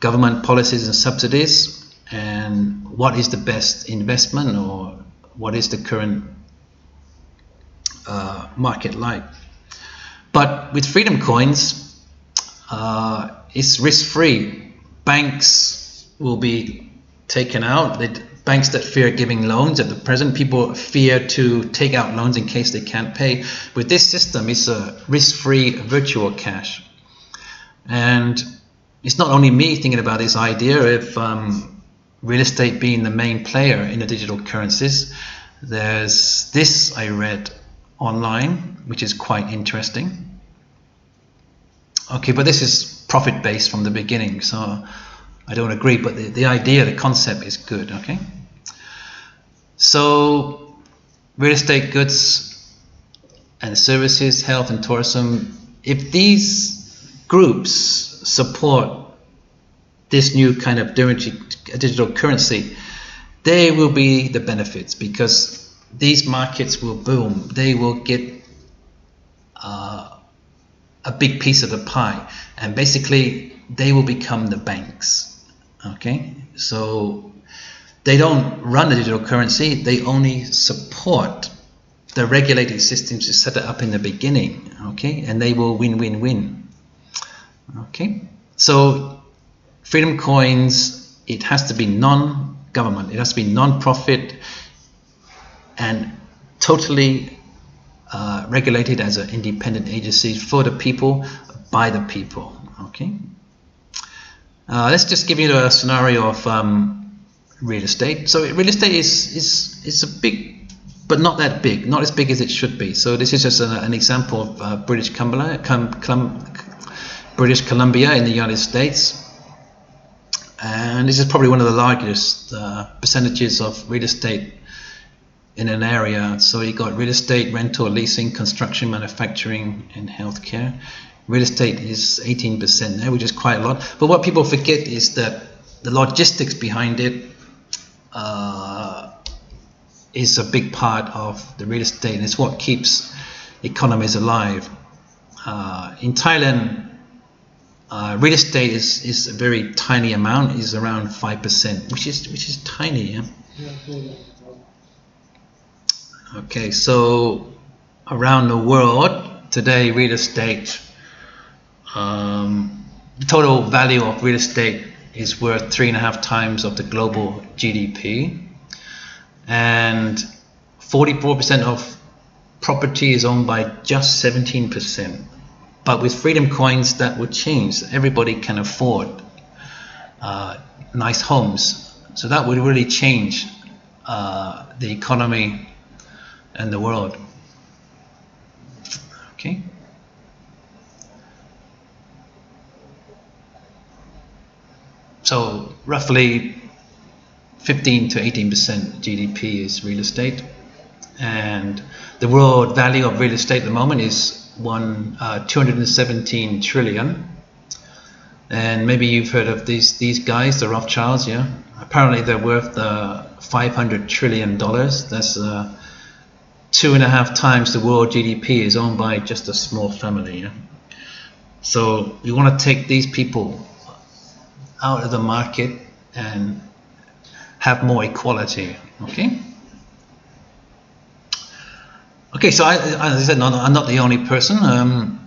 government policies and subsidies, and what is the best investment, or what is the current market like. But with Freedom coins, it's risk-free. Banks will be taken out. Banks that fear giving loans at the present, people fear to take out loans in case they can't pay. With this system, it's a risk-free virtual cash. And it's not only me thinking about this idea of real estate being the main player in the digital currencies. There's this I read online, which is quite interesting. Okay, but this is profit-based from the beginning, so I don't agree, but the idea, the concept is good. Okay, so real estate, goods and services, health and tourism, if these groups support this new kind of digital currency, they will be the benefits, because these markets will boom. They will get a big piece of the pie, and basically they will become the banks. Okay, so they don't run the digital currency, they only support the regulated systems to set it up in the beginning. Okay, and they will win-win-win. Okay, so Freedom coins, it has to be non-government, it has to be non-profit and totally regulated as an independent agency for the people, by the people. Okay, let's just give you a scenario of real estate. So real estate is a big, but not that big, not as big as it should be. So this is just an example of British Columbia in the United States. And this is probably one of the largest percentages of real estate in an area. So you got real estate, rental, leasing, construction, manufacturing, and healthcare. Real estate is 18% there, which is quite a lot. But what people forget is that the logistics behind it is a big part of the real estate, and it's what keeps economies alive. In Thailand, real estate is a very tiny amount, is around 5%, which is tiny. Yeah? Okay, so around the world today, real estate, the total value of real estate is worth 3.5 times of the global GDP, and 44% of property is owned by just 17%. But with Freedom coins, that would change. Everybody can afford nice homes, so that would really change the economy and the world. Okay. So roughly 15 to 18% GDP is real estate, and the world value of real estate at the moment is 217 trillion. And maybe you've heard of these guys, the Rothschilds. Yeah, apparently they're worth $500 trillion. That's 2.5 times the world GDP is owned by just a small family. Yeah? So we want to take these people out of the market and have more equality. Okay. Okay, so as I said, I'm not the only person.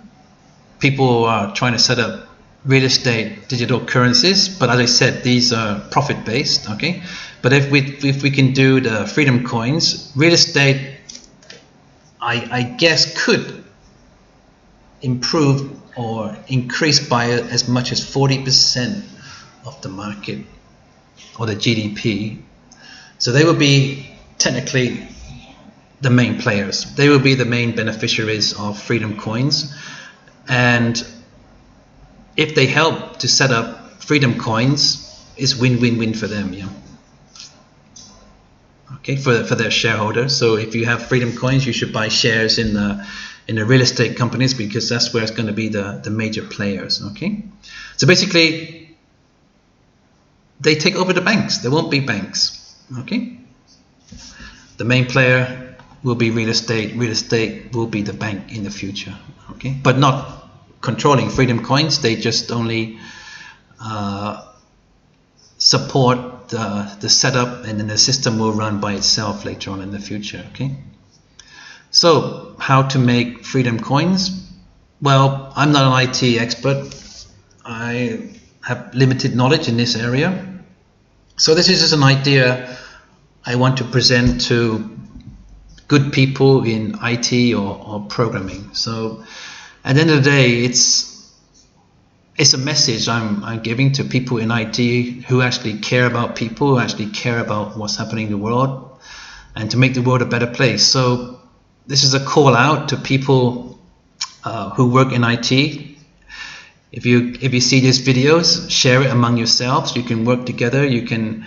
People are trying to set up real estate digital currencies, but as I said, these are profit based. Okay, but if we can do the Freedom coins, real estate, I guess could improve or increase by as much as 40% of the market or the GDP. So they would be technically the main players. They will be the main beneficiaries of Freedom coins, and if they help to set up Freedom coins, it's win-win-win for them, yeah. Okay, for their shareholders. So if you have Freedom coins, you should buy shares in the real estate companies, because that's where it's going to be the major players. Okay, so basically they take over the banks. There won't be banks. Okay, the main player will be real estate. Real estate will be the bank in the future. Okay, but not controlling Freedom coins. They just only support the setup, and then the system will run by itself later on in the future. Okay, so how to make Freedom coins? Well, I'm not an IT expert. I have limited knowledge in this area, so this is just an idea I want to present to good people in IT or programming. So at the end of the day, it's a message I'm giving to people in IT who actually care about people, who actually care about what's happening in the world, and to make the world a better place. So this is a call out to people who work in IT. If you see these videos, share it among yourselves. You can work together. You can,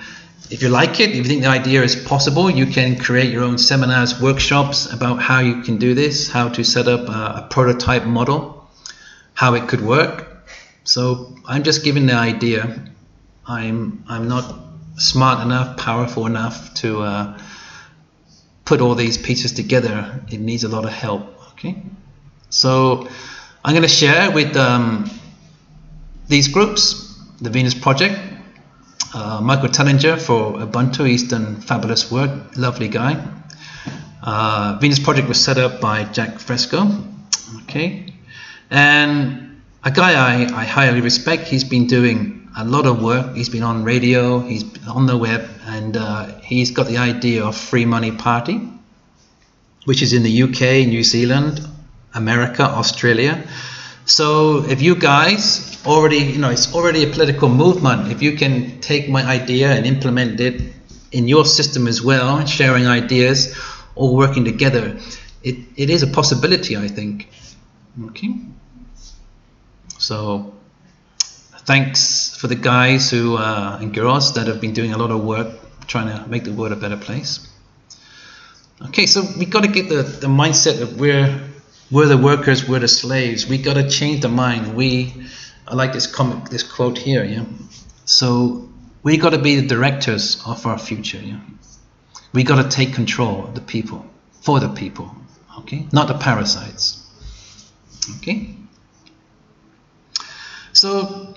if you like it, if you think the idea is possible, you can create your own seminars, workshops about how you can do this, how to set up a prototype model, how it could work. So I'm just giving the idea. I'm not smart enough, powerful enough to put all these pieces together. It needs a lot of help. Okay, so I'm going to share with these groups, the Venus Project, Michael Tellinger for Ubuntu. He's done fabulous work, lovely guy. Venus Project was set up by Jack Fresco. Okay, and a guy I highly respect. He's been doing a lot of work. He's been on radio, he's on the web, and he's got the idea of Free Money Party, which is in the UK, New Zealand, America, Australia. So if you guys already, it's already a political movement. If you can take my idea and implement it in your system as well, sharing ideas, all working together, it is a possibility, I think. Okay. So thanks for the guys who and girls that have been doing a lot of work trying to make the world a better place. Okay, so we got to get the mindset of we're the workers, we're the slaves. We got to change the mind. I like this quote here. Yeah. So we got to be the directors of our future. Yeah. We got to take control of the people, for the people. Okay, not the parasites. Okay. So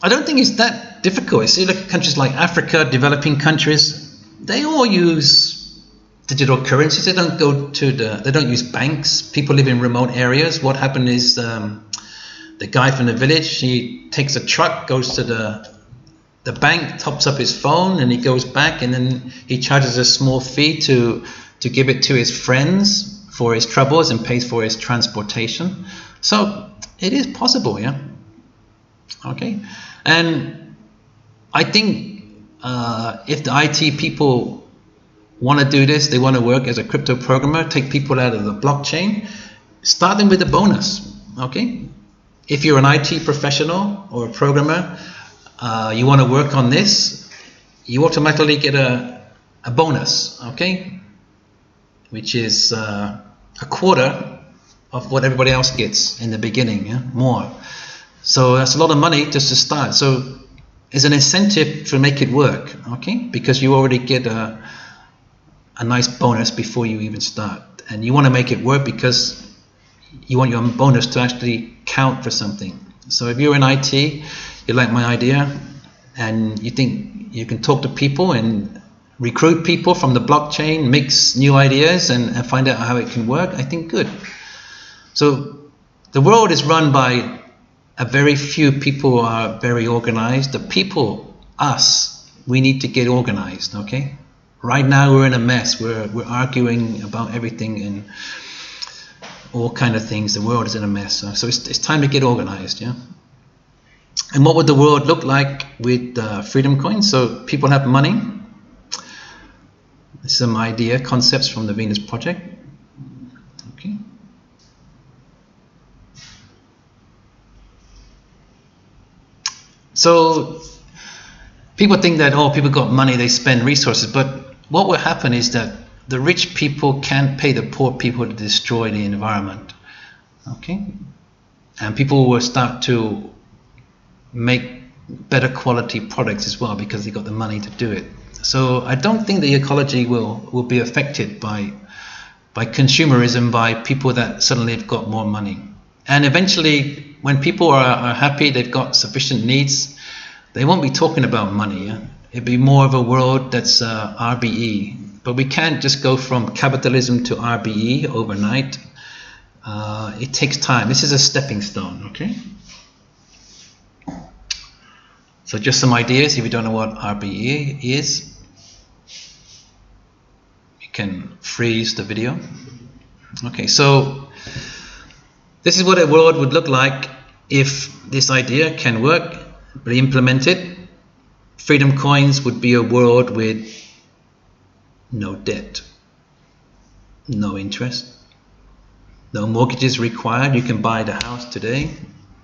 I don't think it's that difficult. You see, look at countries like Africa, developing countries, they all use digital currencies. They don't they don't use banks. People live in remote areas. What happened is the guy from the village, he takes a truck, goes to the bank, tops up his phone, and he goes back, and then he charges a small fee to give it to his friends for his troubles and pays for his transportation. So it is possible, yeah. Okay, and I think if the IT people want to do this, they want to work as a crypto programmer, take people out of the blockchain, start them with a bonus. Okay, if you're an IT professional or a programmer, you want to work on this, you automatically get a bonus. Okay, which is a quarter of what everybody else gets in the beginning, yeah? More. So that's a lot of money just to start. So it's an incentive to make it work, okay? Because you already get a nice bonus before you even start. And you want to make it work because you want your bonus to actually count for something. So if you're in IT, you like my idea, and you think you can talk to people and recruit people from the blockchain, mix new ideas and find out how it can work, I think good. So the world is run by a very few people who are very organized. The people, us, we need to get organized, okay? Right now we're in a mess. We're arguing about everything and all kind of things. The world is in a mess. So it's time to get organized, yeah? And what would the world look like with Freedom coins? So people have money. some concepts from the Venus Project. Okay. So people think that, oh, people got money, they spend resources, but what will happen is that the rich people can't pay the poor people to destroy the environment. Okay. And people will start to make better quality products as well because they got the money to do it. So I don't think the ecology will be affected by consumerism, by people that suddenly have got more money. And eventually, when people are happy, they've got sufficient needs, they won't be talking about money. Yeah? It'd be more of a world that's RBE. But we can't just go from capitalism to RBE overnight. It takes time. This is a stepping stone, okay? So just some ideas if you don't know what RBE is. You can freeze the video. Okay, so this is what a world would look like if this idea can work, be implemented. Freedom coins would be a world with no debt, no interest, no mortgages required. You can buy the house today.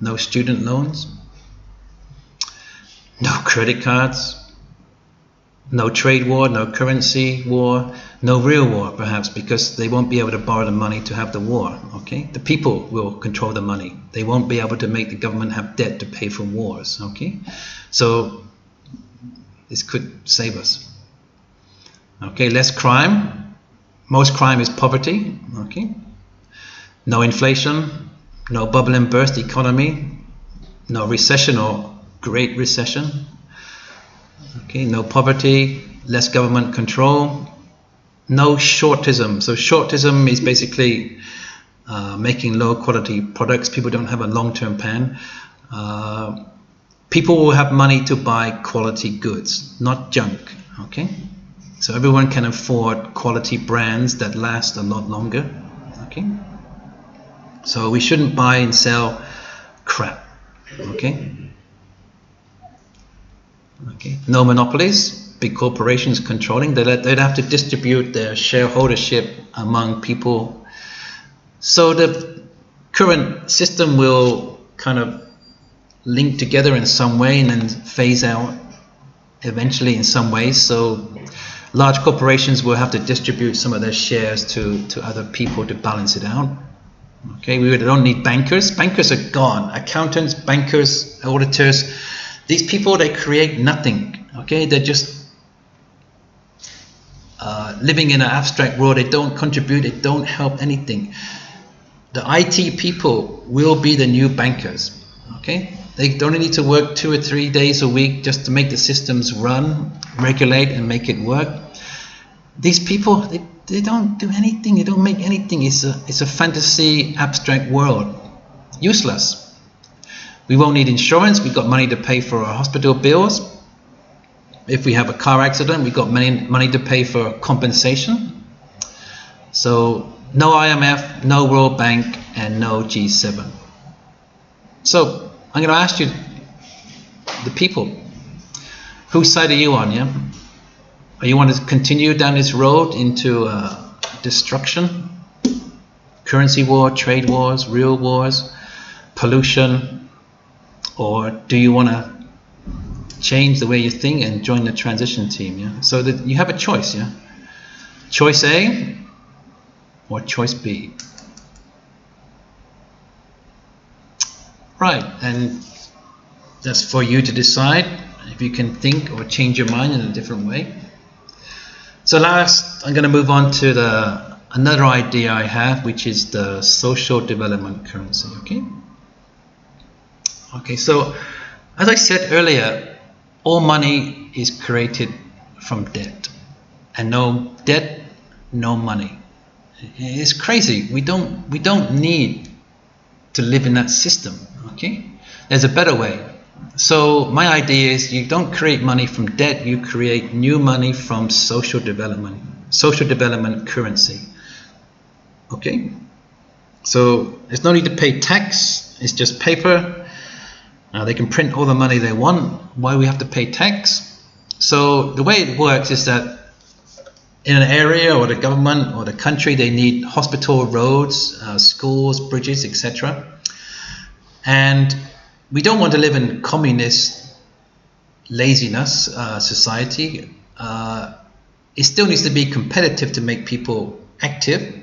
No student loans, no credit cards, no trade war, no currency war, no real war perhaps, because they won't be able to borrow the money to have the war. Okay, the people will control the money. They won't be able to make the government have debt to pay for wars. Okay, so this could save us. Okay, less crime. Most crime is poverty. Okay, no inflation, no bubble and burst economy, no recession or great recession. Okay, no poverty, less government control, no shortism. So shortism is basically making low quality products. People don't have a long-term plan. People will have money to buy quality goods, not junk. Okay, so everyone can afford quality brands that last a lot longer. Okay, so we shouldn't buy and sell crap. Okay. Okay. No monopolies, big corporations controlling. They'd have to distribute their shareholdership among people. So the current system will kind of link together in some way and then phase out eventually in some ways. So large corporations will have to distribute some of their shares to other people to balance it out. Okay, we don't need bankers. Bankers are gone. Accountants, bankers, auditors. These people, they create nothing. Okay, they're just living in an abstract world. They don't contribute. They don't help anything. The IT people will be the new bankers. Okay, they don't need to work 2 or 3 days a week just to make the systems run, regulate, and make it work. These people, they don't do anything. They don't make anything. It's a fantasy, abstract world. Useless. We won't need insurance. We've got money to pay for our hospital bills. If we have a car accident, we've got money to pay for compensation. So no IMF, no World Bank, and no G7. So I'm going to ask you, the people, whose side are you on? Yeah, are you want to continue down this road into destruction, currency war, trade wars, real wars, pollution? Or do you want to change the way you think and join the transition team? Yeah. So that you have a choice. Yeah. Choice A or choice B. Right, and that's for you to decide if you can think or change your mind in a different way. So last, I'm going to move on to another idea I have, which is the social development currency. Okay. Okay, so as I said earlier, all money is created from debt, and no debt, no money. It's crazy. We don't need to live in that system. Okay, there's a better way. So my idea is you don't create money from debt. You create new money from social development currency. Okay, so there's no need to pay tax. It's just paper. They can print all the money they want. Why do we have to pay tax? So the way it works is that in an area or the government or the country, they need hospital, roads, schools, bridges, etc. And we don't want to live in communist laziness society. It still needs to be competitive to make people active.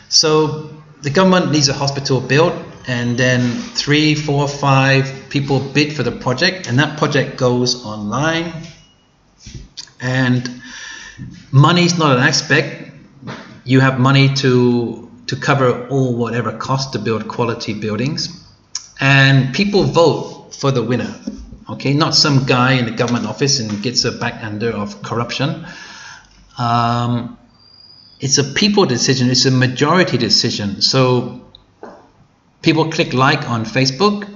So the government needs a hospital built, and then 3, 4, 5 people bid for the project, and that project goes online. And money is not an aspect. You have money to cover all whatever cost to build quality buildings, and people vote for the winner. Okay, not some guy in the government office and gets a back under of corruption. It's a people decision. It's a majority decision. So people click like on Facebook.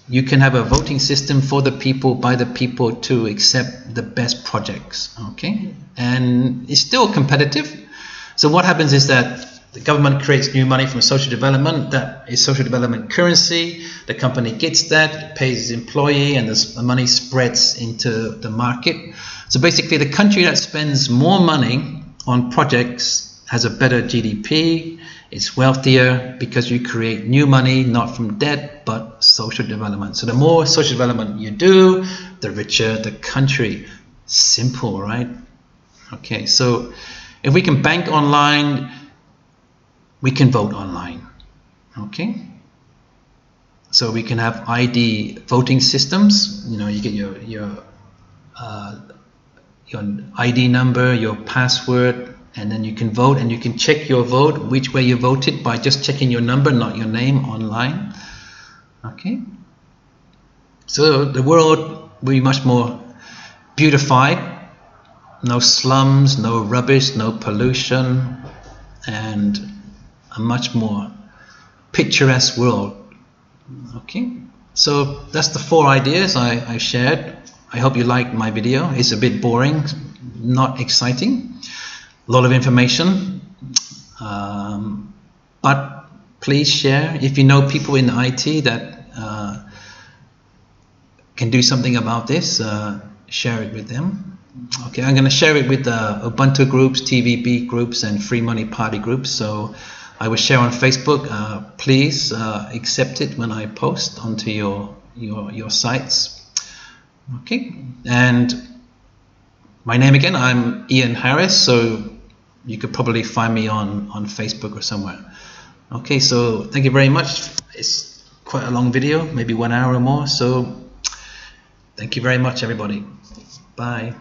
You can have a voting system for the people, by the people, to accept the best projects. Okay, and it's still competitive. So what happens is that the government creates new money from social development. That is social development currency. The company gets that, pays its employee, and the money spreads into the market. So basically, the country that spends more money on projects has a better GDP. It's wealthier because you create new money, not from debt, but social development. So the more social development you do, the richer the country. Simple, right? Okay, so if we can bank online, we can vote online. Okay, so we can have ID voting systems. You know, you get your ID number, your password, and then you can vote, and you can check your vote, which way you voted, by just checking your number, not your name, online. Okay, so the world will be much more beautified. No slums, no rubbish, no pollution, and a much more picturesque world. Okay, so that's the 4 ideas I shared. I hope you liked my video. It's a bit boring, not exciting, a lot of information, but please share. If you know people in IT that can do something about this, share it with them. Okay, I'm going to share it with Ubuntu groups, TVB groups, and Free Money Party groups. So I will share on Facebook. Please accept it when I post onto your sites. Okay, and my name again, I'm Ian Harris, so you could probably find me on Facebook or somewhere. Okay, so thank you very much. It's quite a long video, maybe 1 hour or more, so thank you very much, everybody. Bye.